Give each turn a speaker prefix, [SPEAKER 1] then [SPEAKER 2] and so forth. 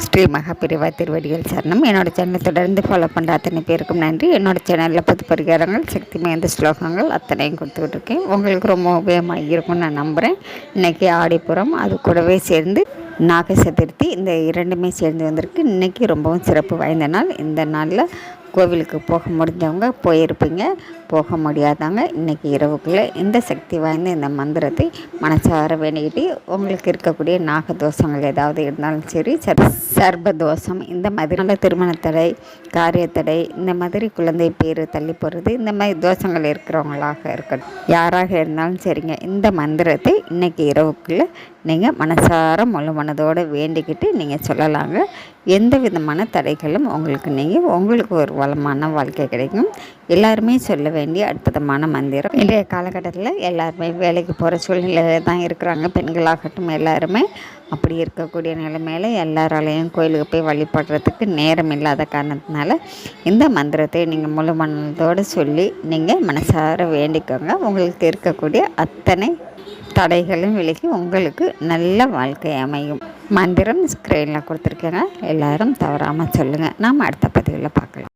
[SPEAKER 1] ஸ்ரீ மகாபிரிவா திருவடிகள் சரணம். என்னோடய சேனலை தொடர்ந்து ஃபாலோ பண்ணுற அத்தனை பேருக்கும் நன்றி. என்னோடய சேனலில் 10 பரிகாரங்கள், சக்தி வாய்ந்த ஸ்லோகங்கள் அத்தனையும் கொடுத்துக்கிட்டு இருக்கேன். உங்களுக்கு ரொம்ப உபயோகமாக இருக்கும்னு நான் நம்புகிறேன். இன்றைக்கி ஆடிப்புறம், அது கூடவே சேர்ந்து நாக சதுர்த்தி, இந்த இரண்டுமே சேர்ந்து வந்திருக்கு. இன்றைக்கி ரொம்பவும் சிறப்பு வாய்ந்த நாள். இந்த நாளில் கோவிலுக்கு போக முடிஞ்சவங்க போயிருப்பீங்க, போக முடியாதவங்க இன்றைக்கி இரவுக்குள்ளே இந்த சக்தி வாய்ந்த இந்த மந்திரத்தை மனசார வேண்டிக்கிட்டு, உங்களுக்கு இருக்கக்கூடிய நாகதோஷங்கள் ஏதாவது இருந்தாலும் சரி, சர்பதோஷம், இந்த மாதிரி நல்ல திருமணத்தடை, காரியத்தடை, இந்த மாதிரி குழந்தை பேர் தள்ளி போகிறது, இந்த மாதிரி தோஷங்கள் இருக்கிறவங்களாக இருக்கட்டும், யாராக இருந்தாலும் சரிங்க, இந்த மந்திரத்தை இன்றைக்கி இரவுக்குள்ளே நீங்கள் மனசார முழு மனதோடு வேண்டிக்கிட்டு நீங்கள் சொல்லலாங்க. எந்த விதமான தடைகளும் உங்களுக்கு ஒரு வளமான வாழ்க்கை கிடைக்கும். எல்லாருமே சொல்ல வேண்டிய அற்புதமான மந்திரம். இன்றைய காலகட்டத்தில் எல்லாருமே வேலைக்கு போகிற சூழ்நிலையில் தான் இருக்கிறாங்க. பெண்களாகட்டும் எல்லாருமே அப்படி இருக்கக்கூடிய நிலைமையில் எல்லாராலையும் கோயிலுக்கு போய் வழிபடுறதுக்கு நேரம் இல்லாத காரணத்தினால இந்த மந்திரத்தை நீங்கள் முழு மனதோடு சொல்லி நீங்கள் மனசார வேண்டிக்கோங்க. உங்களுக்கு இருக்கக்கூடிய அத்தனை தடைகளும் விலகி உங்களுக்கு நல்ல வாழ்க்கை அமையும். மந்திரம் ஸ்க்ரீனில் கொடுத்துருக்கேங்க, எல்லோரும் தவறாமல் சொல்லுங்கள். நாம் அடுத்த பதிவில் பார்க்கலாம்.